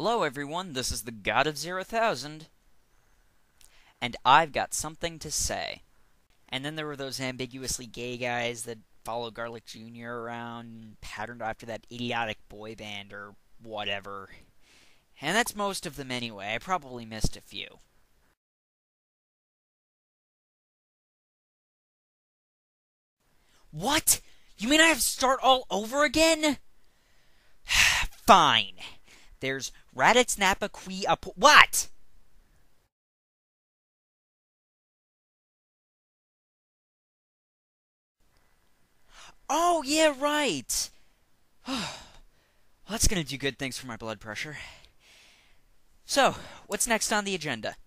Hello everyone, this is the God of 0,000, and I've got something to say. And then there were those ambiguously gay guys that follow Garlic Jr. around, patterned after that idiotic boy band or whatever. And that's most of them anyway, I probably missed a few. What? You mean I have to start all over again? Fine. There's Raditz Nappa Qui Up. What? Oh, yeah, right. Well, that's gonna do good things for my blood pressure. So, what's next on the agenda?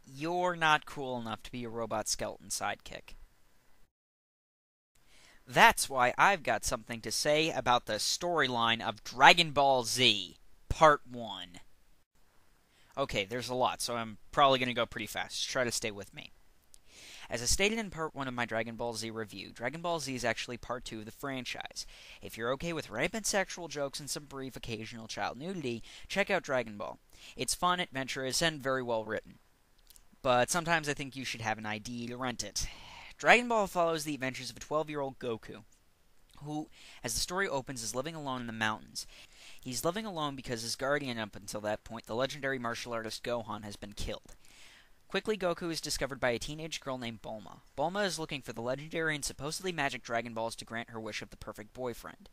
You're not cool enough to be a robot skeleton sidekick. That's why I've got something to say about the storyline of Dragon Ball Z, Part 1. Okay, there's a lot, so I'm probably going to go pretty fast. Just try to stay with me. As I stated in Part 1 of my Dragon Ball Z review, Dragon Ball Z is actually Part 2 of the franchise. If you're okay with rampant sexual jokes and some brief occasional child nudity, check out Dragon Ball. It's fun, adventurous, and very well written. But sometimes I think you should have an ID to rent it. Dragon Ball follows the adventures of a 12-year-old Goku, who, as the story opens, is living alone in the mountains. He's living alone because his guardian up until that point, the legendary martial artist Gohan, has been killed. Quickly, Goku is discovered by a teenage girl named Bulma. Bulma is looking for the legendary and supposedly magic Dragon Balls to grant her wish of the perfect boyfriend.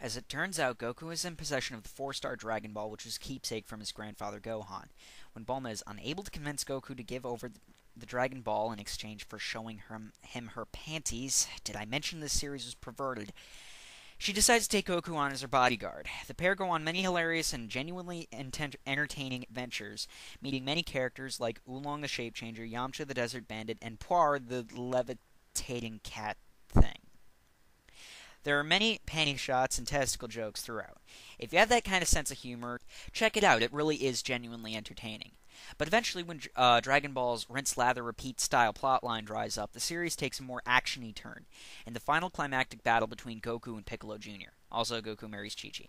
As it turns out, Goku is in possession of the 4-star Dragon Ball, which was a keepsake from his grandfather Gohan. When Bulma is unable to convince Goku to give over the Dragon Ball in exchange for showing him her panties — did I mention this series was perverted? — she decides to take Goku on as her bodyguard. The pair go on many hilarious and genuinely entertaining adventures, meeting many characters like Oolong the Shape-Changer, Yamcha the Desert Bandit, and Puar the levitating cat thing. There are many panty shots and testicle jokes throughout. If you have that kind of sense of humor, check it out. It really is genuinely entertaining. But eventually, when Dragon Ball's rinse, lather, repeat style plotline dries up, the series takes a more action-y turn in the final climactic battle between Goku and Piccolo Jr. Also, Goku marries Chi-Chi.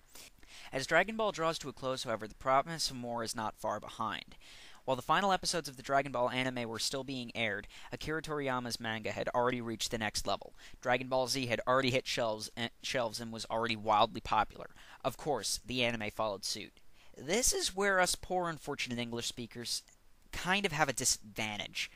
As Dragon Ball draws to a close, however, the promise of more is not far behind. While the final episodes of the Dragon Ball anime were still being aired, Akira Toriyama's manga had already reached the next level. Dragon Ball Z had already hit shelves and was already wildly popular. Of course, the anime followed suit. This is where us poor unfortunate English speakers kind of have a disadvantage.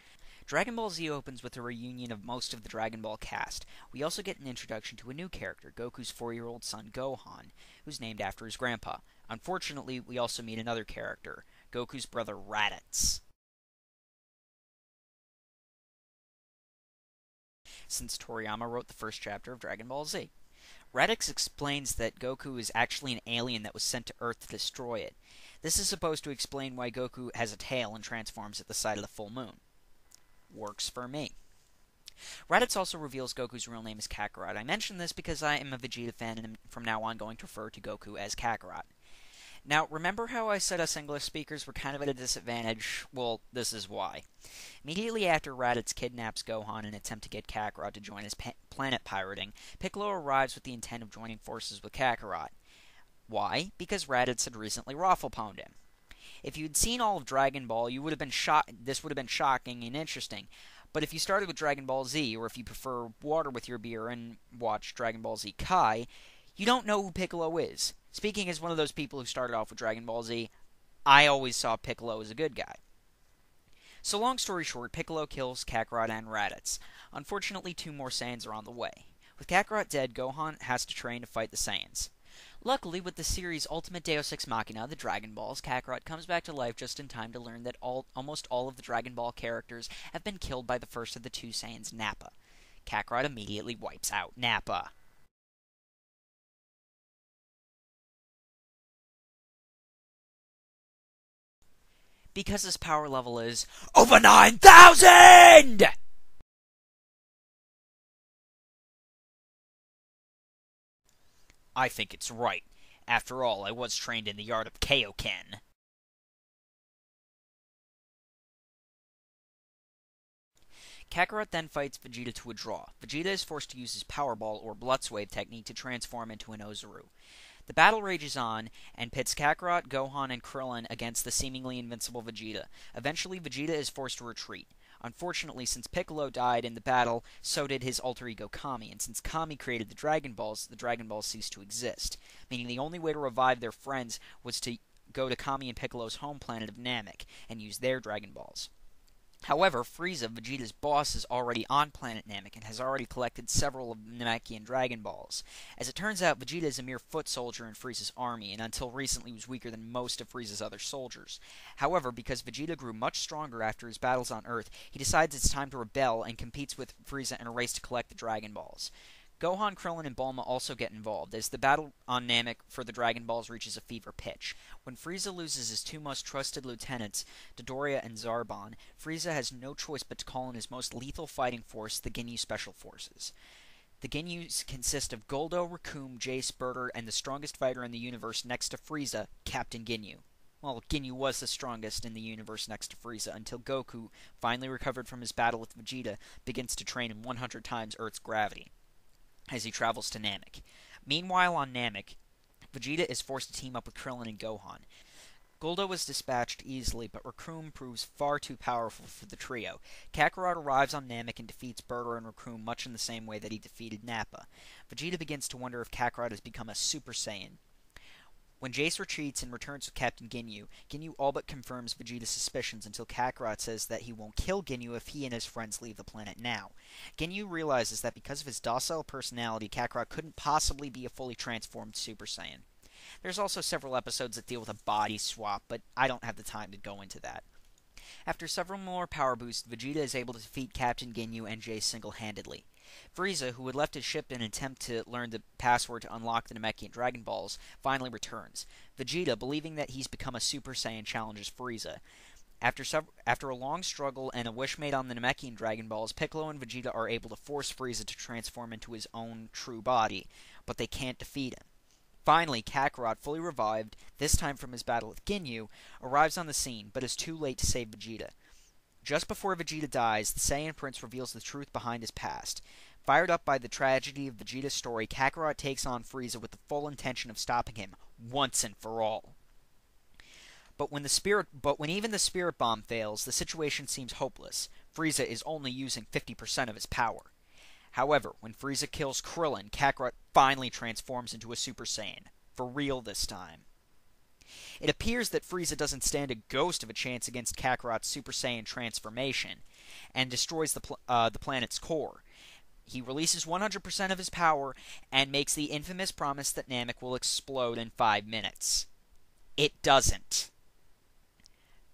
Dragon Ball Z opens with a reunion of most of the Dragon Ball cast. We also get an introduction to a new character, Goku's 4-year-old son Gohan, who's named after his grandpa. Unfortunately, we also meet another character, Goku's brother Raditz. Since Toriyama wrote the first chapter of Dragon Ball Z. Raditz explains that Goku is actually an alien that was sent to Earth to destroy it. This is supposed to explain why Goku has a tail and transforms at the sight of the full moon. Works for me. Raditz also reveals Goku's real name is Kakarot. I mention this because I am a Vegeta fan and am from now on going to refer to Goku as Kakarot. Now, remember how I said us English speakers were kind of at a disadvantage? Well, this is why. Immediately after Raditz kidnaps Gohan in an attempt to get Kakarot to join his planet pirating, Piccolo arrives with the intent of joining forces with Kakarot. Why? Because Raditz had recently raffle-pwned him. If you'd seen all of Dragon Ball, you would have been this would have been shocking and interesting. But if you started with Dragon Ball Z, or if you prefer water with your beer and watch Dragon Ball Z Kai, you don't know who Piccolo is. Speaking as one of those people who started off with Dragon Ball Z, I always saw Piccolo as a good guy. So long story short, Piccolo kills Kakarot and Raditz. Unfortunately, 2 more Saiyans are on the way. With Kakarot dead, Gohan has to train to fight the Saiyans. Luckily, with the series' ultimate Deus Ex Machina, the Dragon Balls, Kakarot comes back to life just in time to learn that almost all of the Dragon Ball characters have been killed by the first of the 2 Saiyans, Nappa. Kakarot immediately wipes out Nappa. Because his power level is over 9,000! I think it's right. After all, I was trained in the art of Kaioken. Kakarot then fights Vegeta to a draw. Vegeta is forced to use his Power Ball or Blitzwave technique to transform into an Ozaru. The battle rages on, and pits Kakarot, Gohan, and Krillin against the seemingly invincible Vegeta. Eventually, Vegeta is forced to retreat. Unfortunately, since Piccolo died in the battle, so did his alter ego Kami, and since Kami created the Dragon Balls ceased to exist, meaning the only way to revive their friends was to go to Kami and Piccolo's home planet of Namek and use their Dragon Balls. However, Frieza, Vegeta's boss, is already on planet Namek and has already collected several of the Namekian Dragon Balls. As it turns out, Vegeta is a mere foot soldier in Frieza's army, and until recently was weaker than most of Frieza's other soldiers. However, because Vegeta grew much stronger after his battles on Earth, he decides it's time to rebel and competes with Frieza in a race to collect the Dragon Balls. Gohan, Krillin, and Bulma also get involved, as the battle on Namek for the Dragon Balls reaches a fever pitch. When Frieza loses his two most trusted lieutenants, Dodoria and Zarbon, Frieza has no choice but to call in his most lethal fighting force, the Ginyu Special Forces. The Ginyus consist of Goldo, Recoome, Jace, Berter, and the strongest fighter in the universe next to Frieza, Captain Ginyu. Well, Ginyu was the strongest in the universe next to Frieza, until Goku, finally recovered from his battle with Vegeta, begins to train in 100 times Earth's gravity as he travels to Namek. Meanwhile, on Namek, Vegeta is forced to team up with Krillin and Gohan. Goldo was dispatched easily, but Recoome proves far too powerful for the trio. Kakarot arrives on Namek and defeats Berter and Recoome much in the same way that he defeated Nappa. Vegeta begins to wonder if Kakarot has become a Super Saiyan. When Jace retreats and returns with Captain Ginyu, Ginyu all but confirms Vegeta's suspicions until Kakarot says that he won't kill Ginyu if he and his friends leave the planet now. Ginyu realizes that because of his docile personality, Kakarot couldn't possibly be a fully transformed Super Saiyan. There's also several episodes that deal with a body swap, but I don't have the time to go into that. After several more power boosts, Vegeta is able to defeat Captain Ginyu and Jace single-handedly. Frieza, who had left his ship in an attempt to learn the password to unlock the Namekian Dragon Balls, finally returns. Vegeta, believing that he's become a Super Saiyan, challenges Frieza. After a long struggle and a wish made on the Namekian Dragon Balls, Piccolo and Vegeta are able to force Frieza to transform into his own true body, but they can't defeat him. Finally, Kakarot, fully revived, this time from his battle with Ginyu, arrives on the scene, but is too late to save Vegeta. Just before Vegeta dies, the Saiyan Prince reveals the truth behind his past. Fired up by the tragedy of Vegeta's story, Kakarot takes on Frieza with the full intention of stopping him, once and for all. But when even the Spirit Bomb fails, the situation seems hopeless. Frieza is only using 50% of his power. However, when Frieza kills Krillin, Kakarot finally transforms into a Super Saiyan. For real this time. It appears that Frieza doesn't stand a ghost of a chance against Kakarot's Super Saiyan transformation, and destroys the planet's core. He releases 100% of his power, and makes the infamous promise that Namek will explode in 5 minutes. It doesn't.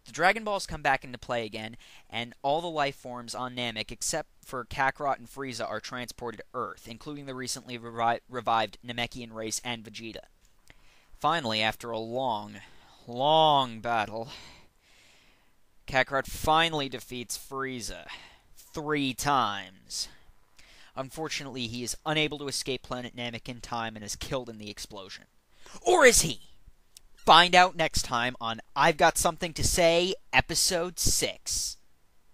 The Dragon Balls come back into play again, and all the life forms on Namek, except for Kakarot and Frieza, are transported to Earth, including the recently revived Namekian race and Vegeta. Finally, after a long battle, Kakarot finally defeats Frieza 3 times. Unfortunately, he is unable to escape planet Namek in time and is killed in the explosion. Or is he? Find out next time on I've Got Something to Say, Episode 6.